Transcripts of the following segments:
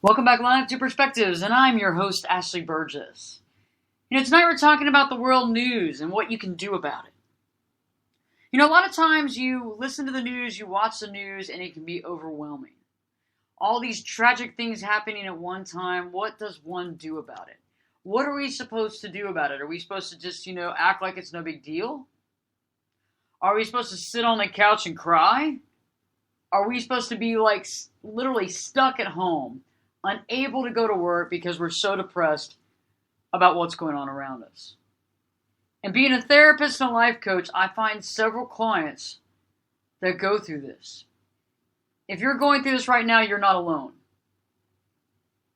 Welcome back live to Perspectives, and I'm your host, Ashley Burgess. Tonight we're talking about the world news and what you can do about it. A lot of times you listen to the news, you watch the news, and it can be overwhelming. All these tragic things happening at one time, what does one do about it? What are we supposed to do about it? Are we supposed to just, act like it's no big deal? Are we supposed to sit on the couch and cry? Are we supposed to be literally stuck at home, unable to go to work because we're so depressed about what's going on around us? And being a therapist and a life coach, I find several clients that go through this. If you're going through this right now, you're not alone.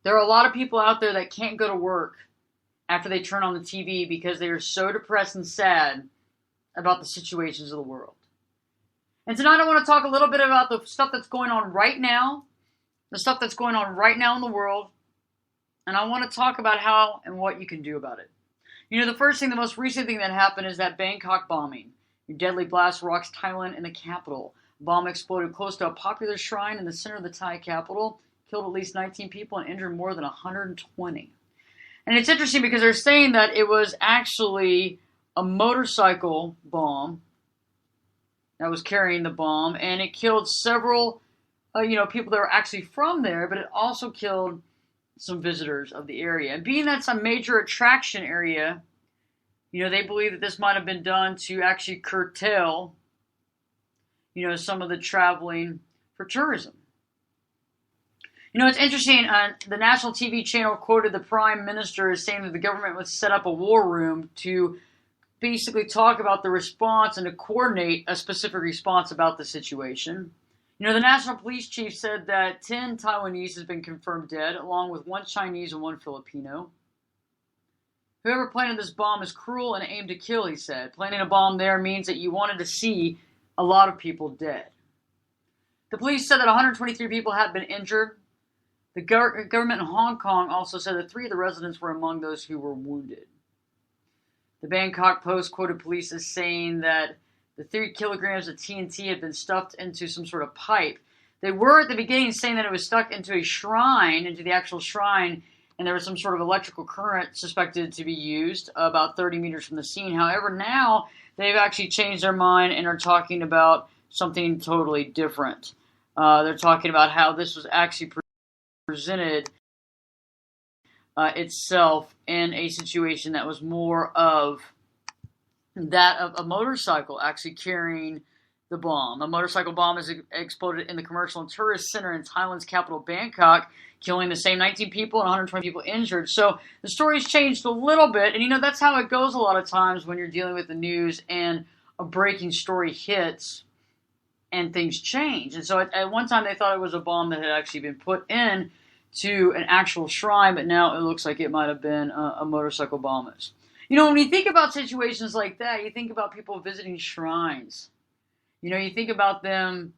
There are a lot of people out there that can't go to work after they turn on the TV because they are so depressed and sad about the situations of the world. And tonight I want to talk a little bit about the stuff that's going on right now, the stuff that's going on right now in the world, and I want to talk about how and what you can do about it. The most recent thing that happened is that Bangkok bombing. A deadly blast rocks Thailand and the capital. A bomb exploded close to a popular shrine in the center of the Thai capital, killed at least 19 people and injured more than 120. And it's interesting because they're saying that it was actually a motorcycle bomb that was carrying the bomb, and it killed several people that were actually from there, but it also killed some visitors of the area. And being that's a major attraction area, they believe that this might have been done to actually curtail, some of the traveling for tourism. It's interesting, the national TV channel quoted the prime minister as saying that the government would set up a war room to basically talk about the response and to coordinate a specific response about the situation. The national police chief said that 10 Taiwanese has been confirmed dead, along with 1 Chinese and 1 Filipino. Whoever planted this bomb is cruel and aimed to kill, he said. Planting a bomb there means that you wanted to see a lot of people dead. The police said that 123 people had been injured. The government in Hong Kong also said that 3 of the residents were among those who were wounded. The Bangkok Post quoted police as saying that the 3 kilograms of TNT had been stuffed into some sort of pipe. They were at the beginning saying that it was stuck into a shrine, into the actual shrine, and there was some sort of electrical current suspected to be used about 30 meters from the scene. However, now they've actually changed their mind and are talking about something totally different. They're talking about how this was actually presented itself in a situation that was more of that of a motorcycle actually carrying the bomb. A motorcycle bomb has exploded in the commercial and tourist center in Thailand's capital, Bangkok, killing the same 19 people and 120 people injured. So the story's changed a little bit, and that's how it goes a lot of times when you're dealing with the news and a breaking story hits and things change. And so at one time they thought it was a bomb that had actually been put in to an actual shrine, but now it looks like it might have been a motorcycle bomb. When you think about situations like that, you think about people visiting shrines. You think about them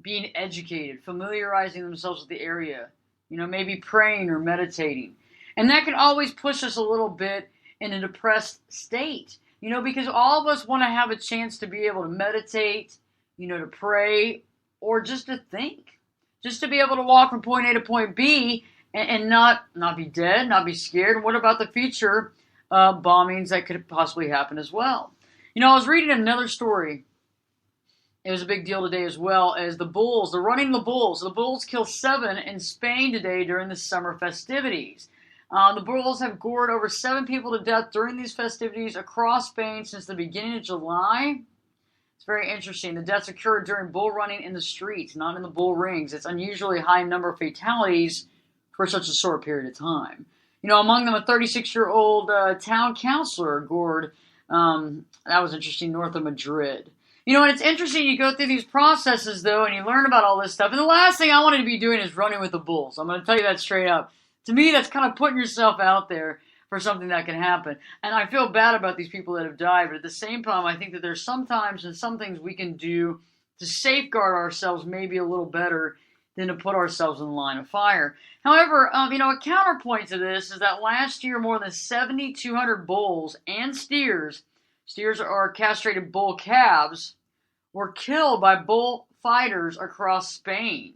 being educated, familiarizing themselves with the area, maybe praying or meditating. And that can always push us a little bit in a depressed state, because all of us want to have a chance to be able to meditate, to pray, or just to think. Just to be able to walk from point A to point B and not be dead, not be scared. And what about the future bombings that could possibly happen as well? I was reading another story. It was a big deal today as well as the Bulls. They're running the Bulls. The Bulls killed 7 in Spain today during the summer festivities. The Bulls have gored over 7 people to death during these festivities across Spain since the beginning of July. It's very interesting. The deaths occurred during bull running in the streets, not in the bull rings. It's unusually high number of fatalities for such a short period of time. Among them, a 36-year-old town councilor gored, that was interesting, north of Madrid. And it's interesting, you go through these processes, though, and you learn about all this stuff. And the last thing I wanted to be doing is running with the bulls. I'm going to tell you that straight up. To me, that's kind of putting yourself out there for something that can happen. And I feel bad about these people that have died, but at the same time, I think that there's sometimes and some things we can do to safeguard ourselves maybe a little better than to put ourselves in the line of fire. However, a counterpoint to this is that last year more than 7,200 bulls and steers are castrated bull calves, were killed by bull fighters across Spain.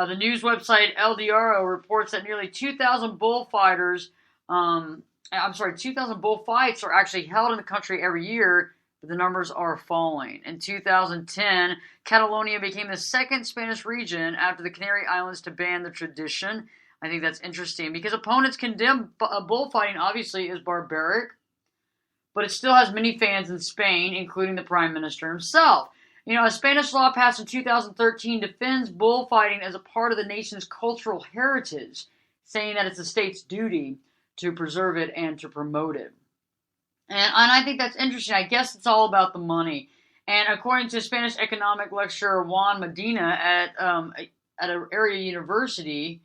The news website El Diario reports that nearly 2,000 bullfighters, 2,000 bullfights are actually held in the country every year, but the numbers are falling. In 2010, Catalonia became the second Spanish region after the Canary Islands to ban the tradition. I think that's interesting because opponents condemn bullfighting, obviously, as barbaric, but it still has many fans in Spain, including the Prime Minister himself. A Spanish law passed in 2013 defends bullfighting as a part of the nation's cultural heritage, saying that it's the state's duty to preserve it and to promote it. And I think that's interesting. I guess it's all about the money. And according to Spanish economic lecturer Juan Medina at an area university,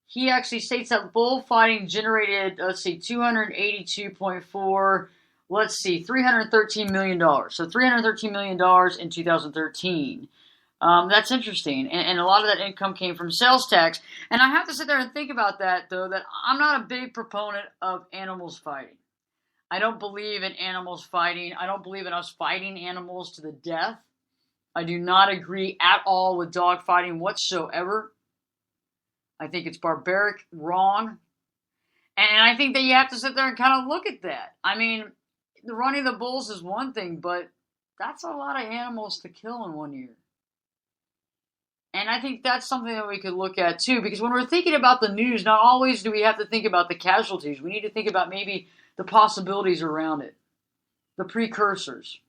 he actually states that bullfighting generated, $313 million. So $313 million in 2013. That's interesting. And a lot of that income came from sales tax. And I have to sit there and think about that, though, that I'm not a big proponent of animals fighting. I don't believe in animals fighting. I don't believe in us fighting animals to the death. I do not agree at all with dog fighting whatsoever. I think it's barbaric, wrong. And I think that you have to sit there and kind of look at that. I mean, the running the bulls is one thing, but that's a lot of animals to kill in 1 year. And I think that's something that we could look at too, because when we're thinking about the news, not always do we have to think about the casualties. We need to think about maybe the possibilities around it, the precursors.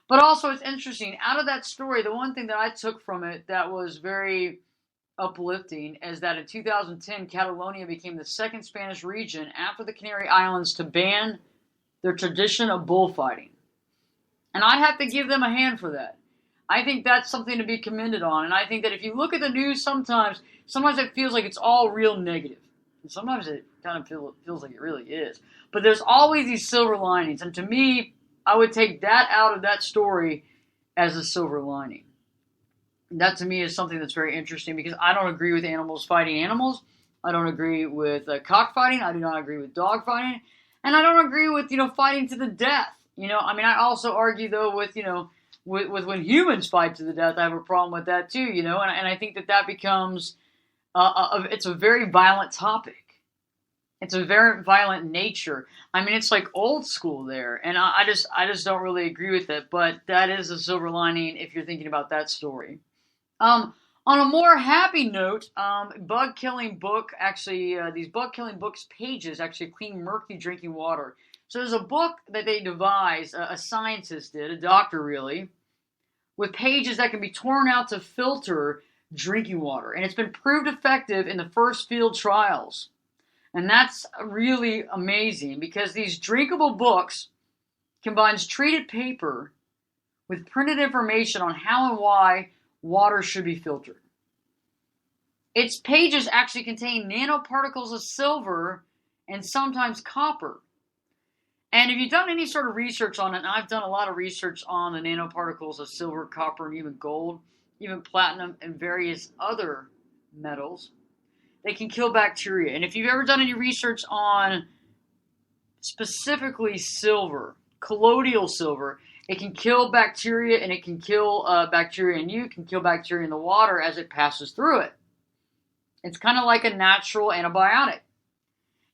But also it's interesting, out of that story, the one thing that I took from it that was very uplifting is that in 2010, Catalonia became the second Spanish region after the Canary Islands to ban their tradition of bullfighting. And I'd have to give them a hand for that. I think that's something to be commended on. And I think that if you look at the news sometimes it feels like it's all real negative. And sometimes it kind of feels like it really is. But there's always these silver linings. And to me, I would take that out of that story as a silver lining. And that to me is something that's very interesting because I don't agree with animals fighting animals. I don't agree with cockfighting. I do not agree with dog fighting. And I don't agree with, fighting to the death. I also argue, though, with when humans fight to the death, I have a problem with that, too, and I think that becomes, it's a very violent topic. It's a very violent nature. It's like old school there, and I just don't really agree with it, but that is a silver lining if you're thinking about that story. On a more happy note, Bug Killing Book, these Bug Killing Books pages actually clean murky drinking water. So there's a book that they devised, a scientist did, a doctor really, with pages that can be torn out to filter drinking water. And it's been proved effective in the first field trials. And that's really amazing because these drinkable books combines treated paper with printed information on how and why water should be filtered. Its pages actually contain nanoparticles of silver and sometimes copper. And if you've done any sort of research on it, and I've done a lot of research on the nanoparticles of silver, copper, and even gold, even platinum, and various other metals, they can kill bacteria. And if you've ever done any research on specifically silver, colloidal silver, it can kill bacteria, and it can kill bacteria in you, it can kill bacteria in the water as it passes through it. It's kind of like a natural antibiotic.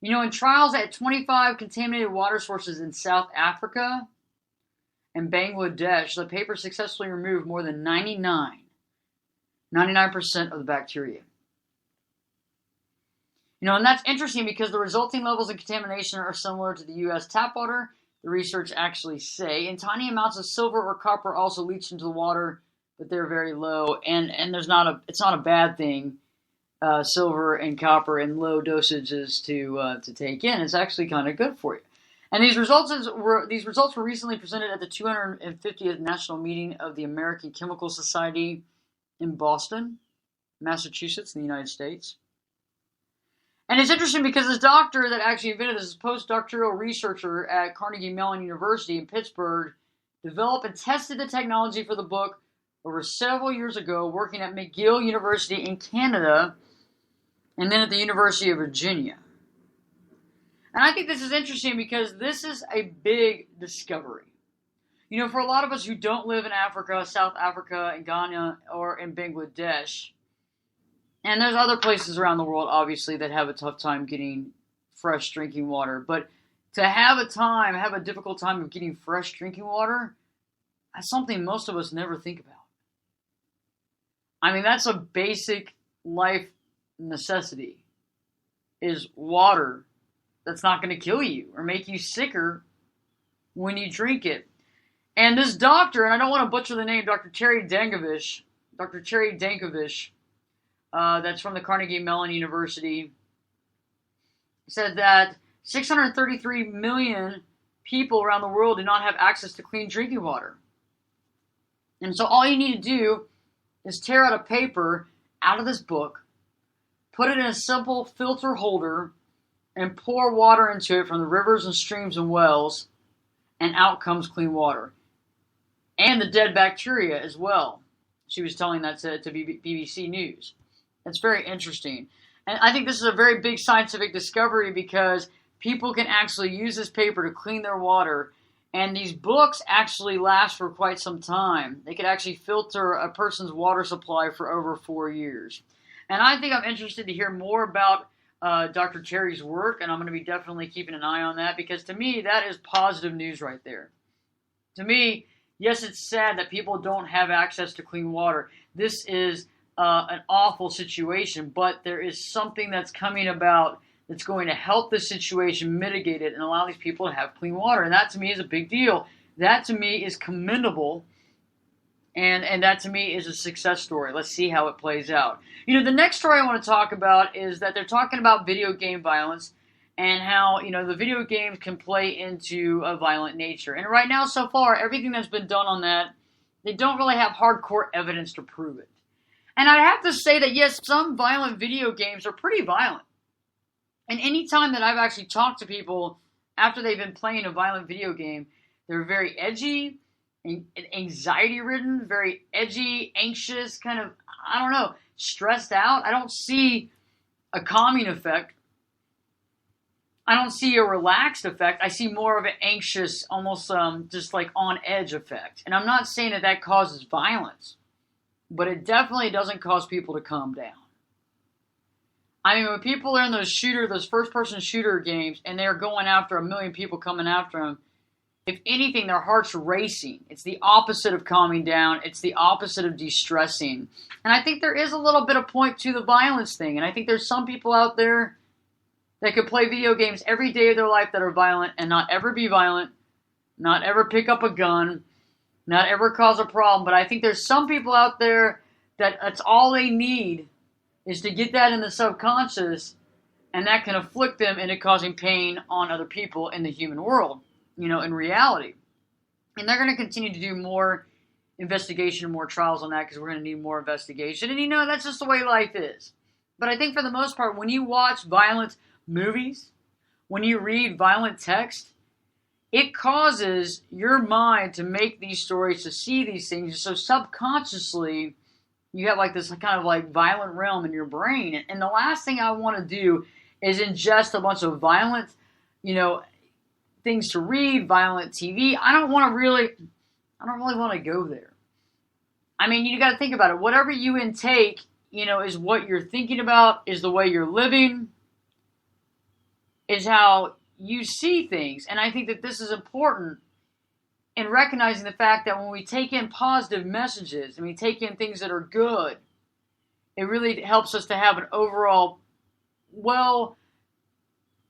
In trials at 25 contaminated water sources in South Africa and Bangladesh, the paper successfully removed more than 99% of the bacteria. And that's interesting because the resulting levels of contamination are similar to the U.S. tap water, the research actually say, and tiny amounts of silver or copper also leach into the water, but they're very low, and it's not a bad thing. Silver and copper in low dosages to take in. It's actually kind of good for you. And these results were recently presented at the 250th National Meeting of the American Chemical Society in Boston, Massachusetts, in the United States. And it's interesting because this doctor that actually invented this, postdoctoral researcher at Carnegie Mellon University in Pittsburgh, developed and tested the technology for the book over several years ago, working at McGill University in Canada, and then at the University of Virginia. And I think this is interesting because this is a big discovery. For a lot of us who don't live in Africa, South Africa, and Ghana, or in Bangladesh, And there's other places around the world, obviously, that have a tough time getting fresh drinking water. But to have a difficult time of getting fresh drinking water, that's something most of us never think about. I mean, that's a basic life necessity, is water that's not going to kill you or make you sicker when you drink it. And this doctor, and I don't want to butcher the name, Dr. Terry Dankovich, that's from the Carnegie Mellon University, said that 633 million people around the world do not have access to clean drinking water. And so all you need to do is tear out a paper out of this book, put it in a simple filter holder, and pour water into it from the rivers and streams and wells, and out comes clean water. And the dead bacteria as well. She was telling that to BBC News. That's very interesting. And I think this is a very big scientific discovery because people can actually use this paper to clean their water. And these books actually last for quite some time. They could actually filter a person's water supply for over 4 years. And I think I'm interested to hear more about Dr. Terry's work, and I'm going to be definitely keeping an eye on that because to me, that is positive news right there. To me, yes, it's sad that people don't have access to clean water. This is an awful situation, but there is something that's coming about that's going to help the situation, mitigate it, and allow these people to have clean water. And that to me is a big deal. That to me is commendable. And that to me is a success story. Let's see how it plays out. You know, the next story I want to talk about is that they're talking about video game violence and how, you know, the video games can play into a violent nature. And right now, so far, everything that's been done on that, they don't really have hardcore evidence to prove it. And I have to say that, yes, some violent video games are pretty violent. And any time that I've actually talked to people after they've been playing a violent video game, they're very edgy, anxiety-ridden, very edgy, anxious, kind of, I don't know, stressed out. I don't see a calming effect. I don't see a relaxed effect. I see more of an anxious, almost just like on edge effect. And I'm not saying that that causes violence, but it definitely doesn't cause people to calm down. I mean, when people are in those first-person shooter games and they're going after 1 million people coming after them, if anything, their heart's racing. It's the opposite of calming down. It's the opposite of de-stressing. And I think there is a little bit of point to the violence thing. And I think there's some people out there that could play video games every day of their life that are violent and not ever be violent, not ever pick up a gun, not ever cause a problem. But I think there's some people out there that that's all they need is to get that in the subconscious, and that can afflict them into causing pain on other people in the human world, you know, in reality. And they're going to continue to do more investigation, more trials on that because we're going to need more investigation. And, you know, that's just the way life is. But I think for the most part, when you watch violent movies, when you read violent text, it causes your mind to make these stories, to see these things. So subconsciously, you have like this kind of like violent realm in your brain. And the last thing I want to do is ingest a bunch of violent, you know, things to read, violent TV. I don't really want to go there. I mean, you got to think about it. Whatever you intake, you know, is what you're thinking about, is the way you're living, is how you see things. And I think that this is important in recognizing the fact that when we take in positive messages and we take in things that are good, it really helps us to have an overall, well,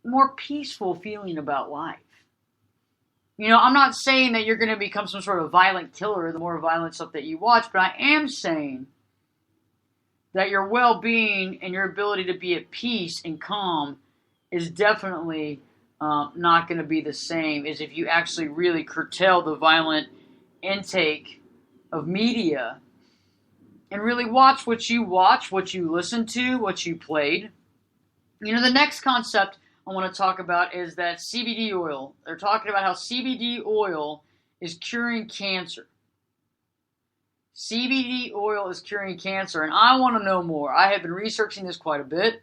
more peaceful feeling about life. You know, I'm not saying that you're going to become some sort of violent killer the more violent stuff that you watch, but I am saying that your well-being and your ability to be at peace and calm is definitely not going to be the same as if you actually really curtail the violent intake of media and really watch, what you listen to, what you played. You know, the next concept I want to talk about is that CBD oil. They're talking about how CBD oil is curing cancer. CBD oil is curing cancer, and I want to know more. I have been researching this quite a bit.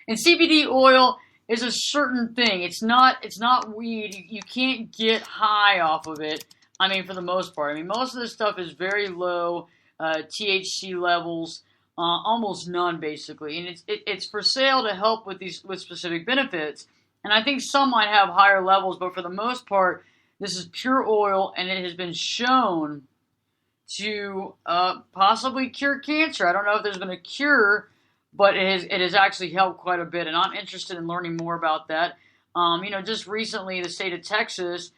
And CBD oil is a certain thing. It's not weed. You can't get high off of it. I mean, for the most part. I mean, most of this stuff is very low THC levels. almost none basically, and it's for sale to help with specific benefits. And I think some might have higher levels, but for the most part, this is pure oil, and it has been shown to possibly cure cancer. I don't know if there's been a cure, but it has actually helped quite a bit, and I'm interested in learning more about that. Just recently, the state of Texas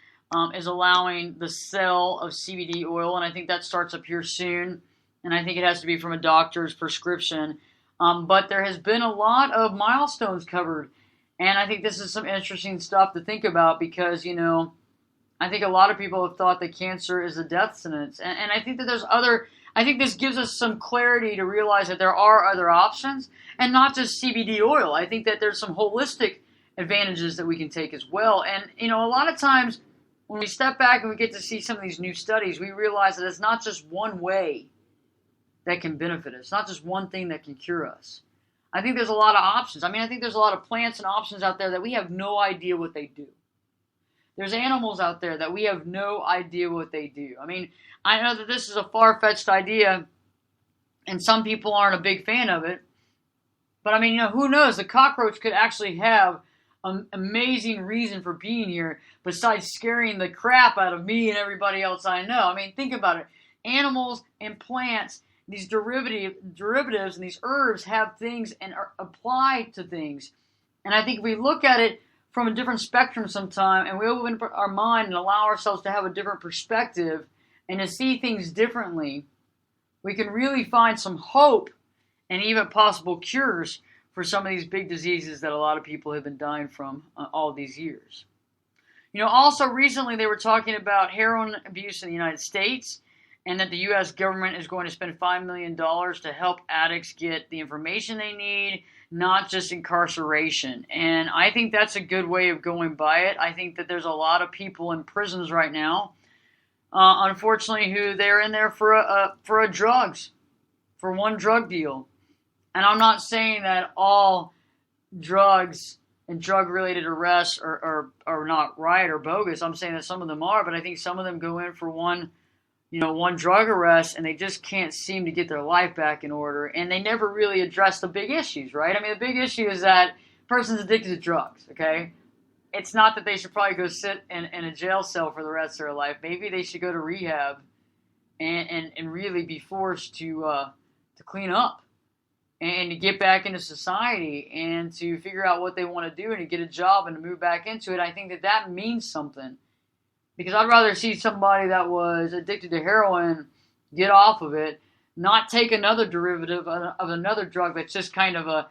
is allowing the sale of CBD oil, and I think that starts up here soon. And I think it has to be from a doctor's prescription. But there has been a lot of milestones covered, and I think this is some interesting stuff to think about because, I think a lot of people have thought that cancer is a death sentence. And I think that I think this gives us some clarity to realize that there are other options and not just CBD oil. I think that there's some holistic advantages that we can take as well. And, a lot of times when we step back and we get to see some of these new studies, we realize that it's not just one way that can benefit us. It's not just one thing that can cure us. I think there's a lot of options. I think there's a lot of plants and options out there that we have no idea what they do. There's animals out there that we have no idea what they do. I know that this is a far-fetched idea, and some people aren't a big fan of it. But who knows? The cockroach could actually have an amazing reason for being here besides scaring the crap out of me and everybody else I know. Think about it. Animals and plants, these derivatives and these herbs have things and are applied to things. And I think if we look at it from a different spectrum sometime and we open our mind and allow ourselves to have a different perspective and to see things differently, we can really find some hope and even possible cures for some of these big diseases that a lot of people have been dying from all these years. Also recently they were talking about heroin abuse in the United States, and that the U.S. government is going to spend $5 million to help addicts get the information they need, not just incarceration. And I think that's a good way of going by it. I think that there's a lot of people in prisons right now, unfortunately, who they're in there for one drug deal. And I'm not saying that all drugs and drug-related arrests are not right or bogus. I'm saying that some of them are, but I think some of them go in for one drug arrest, and they just can't seem to get their life back in order, and they never really address the big issues, right? The big issue is that person's addicted to drugs, okay? It's not that they should probably go sit in a jail cell for the rest of their life. Maybe they should go to rehab and really be forced to clean up and to get back into society and to figure out what they want to do and to get a job and to move back into it. I think that means something. Because I'd rather see somebody that was addicted to heroin get off of it, not take another derivative of another drug that's just kind of a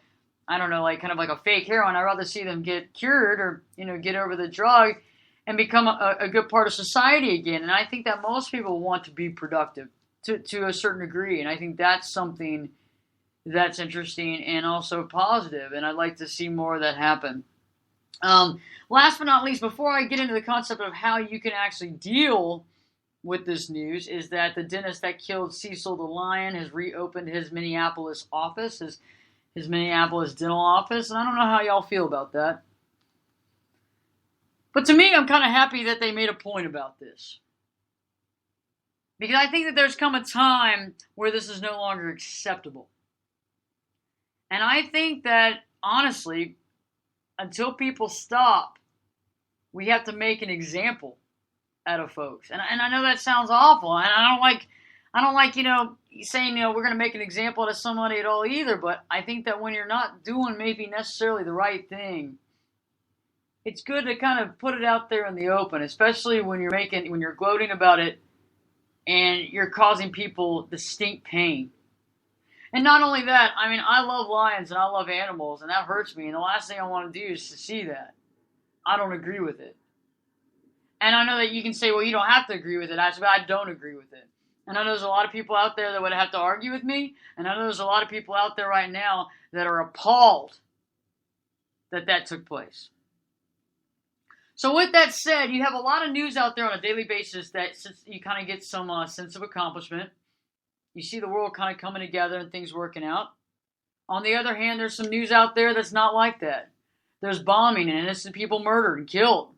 fake heroin. I'd rather see them get cured or, get over the drug and become a good part of society again. And I think that most people want to be productive to a certain degree. And I think that's something that's interesting and also positive. And I'd like to see more of that happen. Last but not least, before I get into the concept of how you can actually deal with this news, is that the dentist that killed Cecil the Lion has reopened his Minneapolis office, his Minneapolis dental office, and I don't know how y'all feel about that. But to me, I'm kind of happy that they made a point about this. Because I think that there's come a time where this is no longer acceptable. And I think that, honestly, until people stop, we have to make an example out of folks. And I know that sounds awful. And I don't like saying, we're going to make an example out of somebody at all either. But I think that when you're not doing maybe necessarily the right thing, it's good to kind of put it out there in the open, especially when you're gloating about it and you're causing people distinct pain. And not only that, I love lions and I love animals, and that hurts me. And the last thing I want to do is to see that. I don't agree with it. And I know that you can say, well, you don't have to agree with it. I don't agree with it. And I know there's a lot of people out there that would have to argue with me. And I know there's a lot of people out there right now that are appalled that took place. So with that said, you have a lot of news out there on a daily basis that you kind of get some sense of accomplishment. You see the world kind of coming together and things working out. On the other hand, there's some news out there that's not like that. There's bombing and innocent people murdered and killed.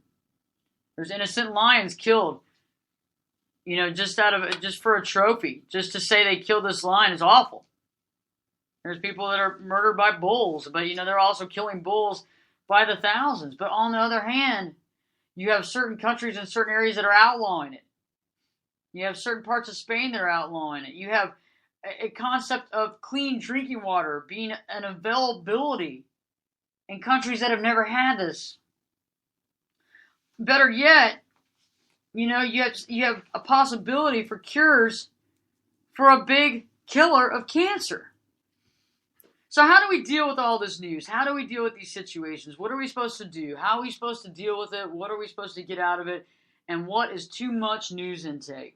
There's innocent lions killed. Just for a trophy. Just to say they killed this lion is awful. There's people that are murdered by bulls, but they're also killing bulls by the thousands. But on the other hand, you have certain countries and certain areas that are outlawing it. You have certain parts of Spain that are outlawing it. You have a concept of clean drinking water being an availability in countries that have never had this. Better yet, you have a possibility for cures for a big killer of cancer. So how do we deal with all this news? How do we deal with these situations? What are we supposed to do? How are we supposed to deal with it? What are we supposed to get out of it? And what is too much news intake?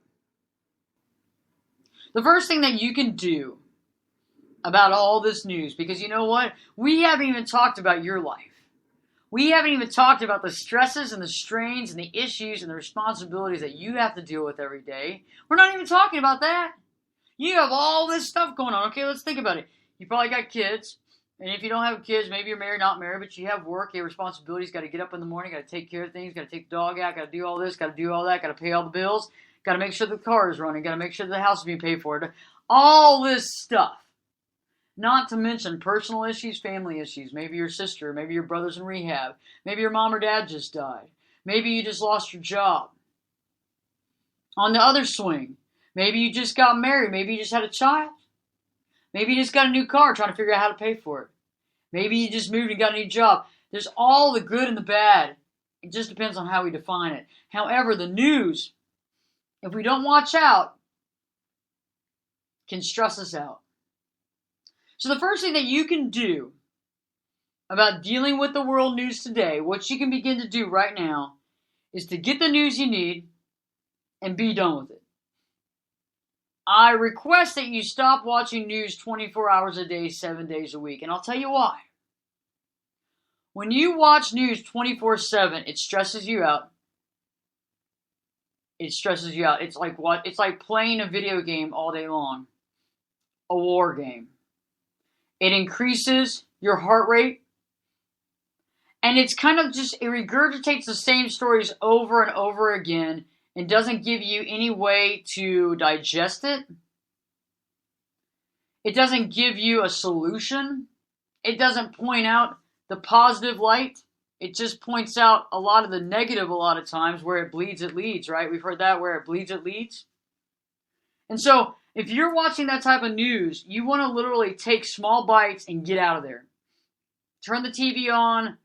The first thing that you can do about all this news, because you know what? We haven't even talked about your life. We haven't even talked about the stresses and the strains and the issues and the responsibilities that you have to deal with every day. We're not even talking about that. You have all this stuff going on. Okay, let's think about it. You probably got kids. And if you don't have kids, maybe you're married, not married, but you have work, you have responsibilities, got to get up in the morning, got to take care of things, got to take the dog out, got to do all this, got to do all that, got to pay all the bills, got to make sure the car is running, got to make sure the house is being paid for. All this stuff. Not to mention personal issues, family issues. Maybe your sister, maybe your brother's in rehab. Maybe your mom or dad just died. Maybe you just lost your job. On the other swing, maybe you just got married. Maybe you just had a child. Maybe you just got a new car trying to figure out how to pay for it. Maybe you just moved and got a new job. There's all the good and the bad. It just depends on how we define it. However, the news, if we don't watch out, can stress us out. So the first thing that you can do about dealing with the world news today, what you can begin to do right now, is to get the news you need and be done with it. I request that you stop watching news 24 hours a day, 7 days a week. And I'll tell you why. When you watch news 24/7, it stresses you out. It stresses you out. It's like what? It's like playing a video game all day long. A war game. It increases your heart rate. And it's kind of just, it regurgitates the same stories over and over again and doesn't give you any way to digest it. It doesn't give you a solution. It doesn't point out the positive light. It just points out a lot of the negative a lot of times. Where it bleeds, it leads, right? We've heard that, where it bleeds, it leads. And so, if you're watching that type of news, you want to literally take small bites and get out of there. Turn the TV on.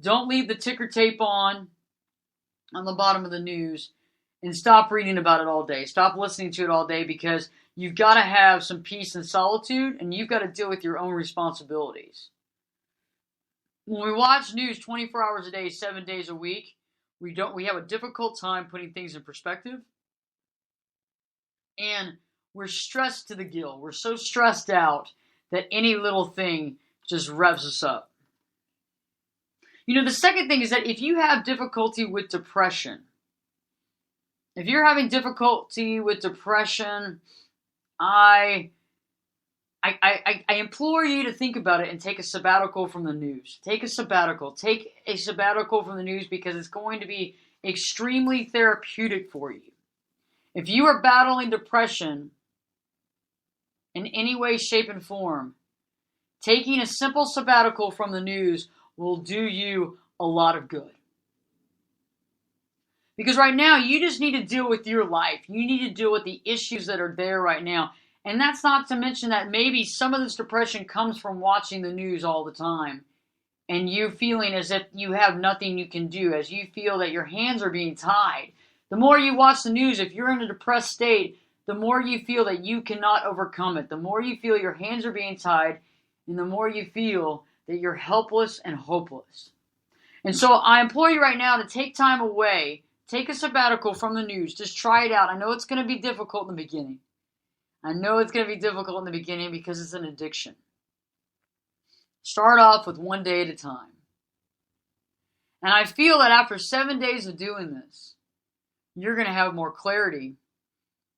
Don't leave the ticker tape on the bottom of the news. And stop reading about it all day. Stop listening to it all day, because you've got to have some peace and solitude, and you've got to deal with your own responsibilities. When we watch news 24 hours a day, 7 days a week, we have a difficult time putting things in perspective. And we're stressed to the gill. We're so stressed out that any little thing just revs us up. The second thing is that if you have difficulty with depression, if you're having difficulty with depression, I implore you to think about it and take a sabbatical from the news. Take a sabbatical. Take a sabbatical from the news, because it's going to be extremely therapeutic for you. If you are battling depression in any way, shape, and form, taking a simple sabbatical from the news will do you a lot of good. Because right now, you just need to deal with your life. You need to deal with the issues that are there right now. And that's not to mention that maybe some of this depression comes from watching the news all the time. And you feeling as if you have nothing you can do, as you feel that your hands are being tied. The more you watch the news, if you're in a depressed state, the more you feel that you cannot overcome it. The more you feel your hands are being tied, and the more you feel that you're helpless and hopeless. And so I implore you right now to take time away. Take a sabbatical from the news. Just try it out. I know it's going to be difficult in the beginning. Because it's an addiction. Start off with 1 day at a time. And I feel that after 7 days of doing this, you're going to have more clarity.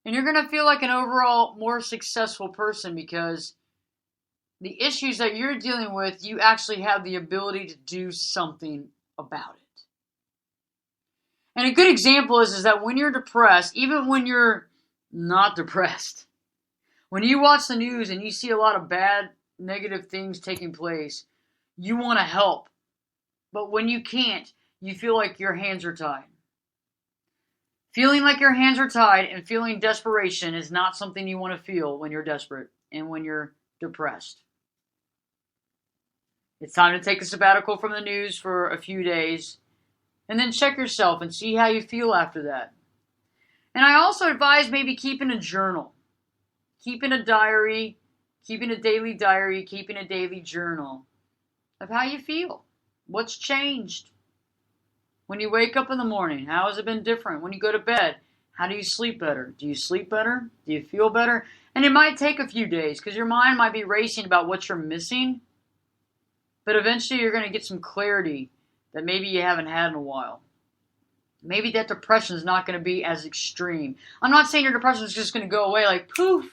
And you're going to feel like an overall more successful person, because the issues that you're dealing with, you actually have the ability to do something about it. And a good example is that when you're depressed, even when you're not depressed, when you watch the news and you see a lot of bad negative things taking place, you want to help. But when you can't, you feel like your hands are tied. Feeling like your hands are tied and feeling desperation is not something you want to feel when you're desperate and when you're depressed. It's time to take a sabbatical from the news for a few days and then check yourself and see how you feel after that. And I also advise maybe keeping a journal, keeping a diary, keeping a daily diary, keeping a daily journal of how you feel. What's changed? When you wake up in the morning, how has it been different? When you go to bed, how do you sleep better? Do you sleep better? Do you feel better? And it might take a few days because your mind might be racing about what you're missing. But eventually you're going to get some clarity that maybe you haven't had in a while. Maybe that depression is not going to be as extreme. I'm not saying your depression is just going to go away like poof.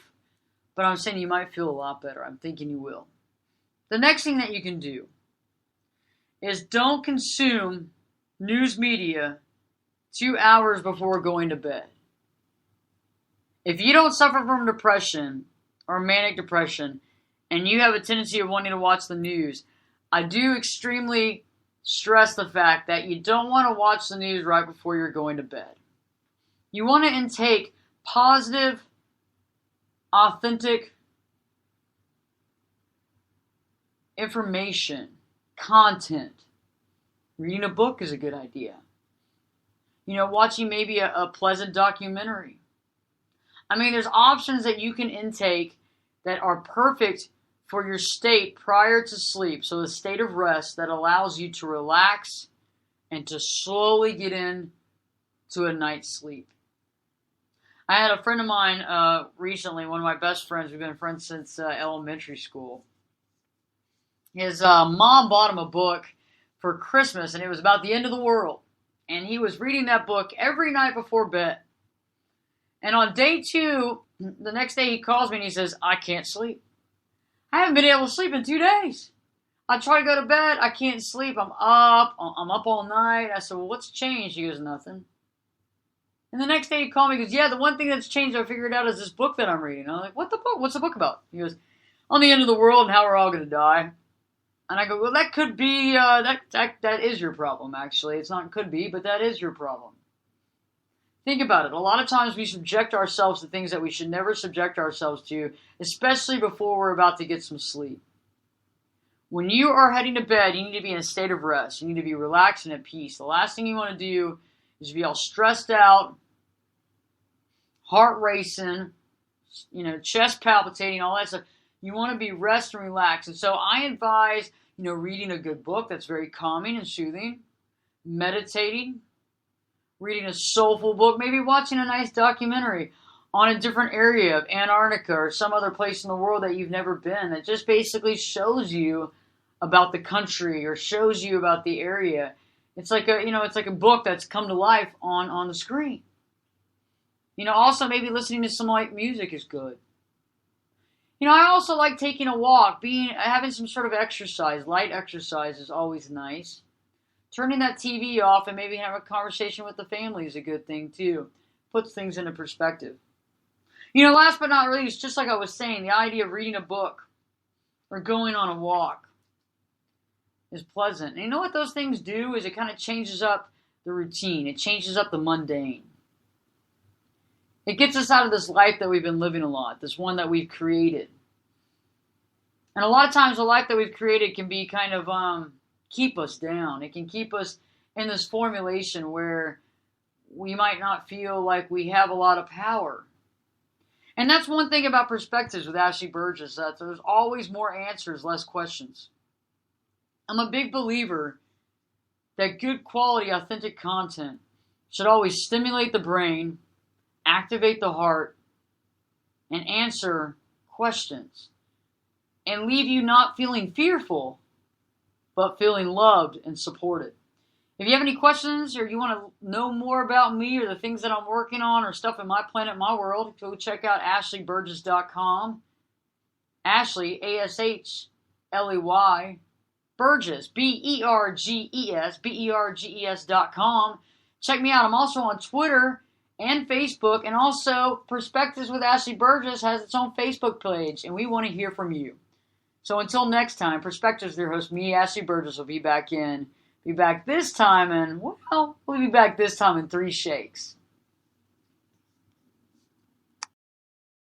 But I'm saying you might feel a lot better. I'm thinking you will. The next thing that you can do is don't consume news media 2 hours before going to bed. If you don't suffer from depression or manic depression and you have a tendency of wanting to watch the news, I do extremely stress the fact that you don't want to watch the news right before you're going to bed. You want to intake positive, authentic information, content. Reading a book is a good idea. Watching maybe a pleasant documentary. I mean, there's options that you can intake that are perfect for your state prior to sleep. So the state of rest that allows you to relax and to slowly get in to a night's sleep. I had a friend of mine recently, one of my best friends. We've been friends since elementary school. His mom bought him a book for Christmas, and it was about the end of the world. And he was reading that book every night before bed. And on day 2, the next day he calls me and he says, I can't sleep. I haven't been able to sleep in 2 days. I try to go to bed, I can't sleep. I'm up all night. I said, well, what's changed? He goes, nothing. And the next day he called me and goes, yeah, the one thing that's changed I figured out is this book that I'm reading. I'm like, what the book? What's the book about? He goes, on the end of the world and how we're all going to die. And I go, well, that could be, that is your problem, actually. It's not could be, but that is your problem. Think about it. A lot of times we subject ourselves to things that we should never subject ourselves to, especially before we're about to get some sleep. When you are heading to bed, you need to be in a state of rest. You need to be relaxed and at peace. The last thing you want to do is be all stressed out, heart racing, chest palpitating, all that stuff. You want to be rest and relaxed. And so I advise, reading a good book that's very calming and soothing, meditating, reading a soulful book, maybe watching a nice documentary on a different area of Antarctica or some other place in the world that you've never been that just basically shows you about the country or shows you about the area. It's like a book that's come to life on the screen. Also maybe listening to some light music is good. I also like taking a walk, having some sort of exercise. Light exercise is always nice. Turning that TV off and maybe have a conversation with the family is a good thing too. Puts things into perspective. Last but not least, just like I was saying, the idea of reading a book or going on a walk is pleasant. And you know what those things do is it kind of changes up the routine. It changes up the mundane. It gets us out of this life that we've been living a lot, this one that we've created. And a lot of times the life that we've created can be kind of keep us down. It can keep us in this formulation where we might not feel like we have a lot of power. And that's one thing about Perspectives with Ashley Burgess, that there's always more answers, less questions. I'm a big believer that good quality, authentic content should always stimulate the brain, activate the heart, and answer questions. And leave you not feeling fearful, but feeling loved and supported. If you have any questions or you want to know more about me or the things that I'm working on or stuff in my planet, my world, go check out ashleyburgess.com. Ashley, A-S-H-L-E-Y, Burgess, B-E-R-G-E-S, B-E-R-G-E-S.com. Check me out. I'm also on Twitter and Facebook, and also Perspectives with Ashley Burgess has its own Facebook page, and we want to hear from you. So until next time, Perspectives, their host, me, Ashley Burgess, will be back this time, and, well, we'll be back this time in 3 shakes.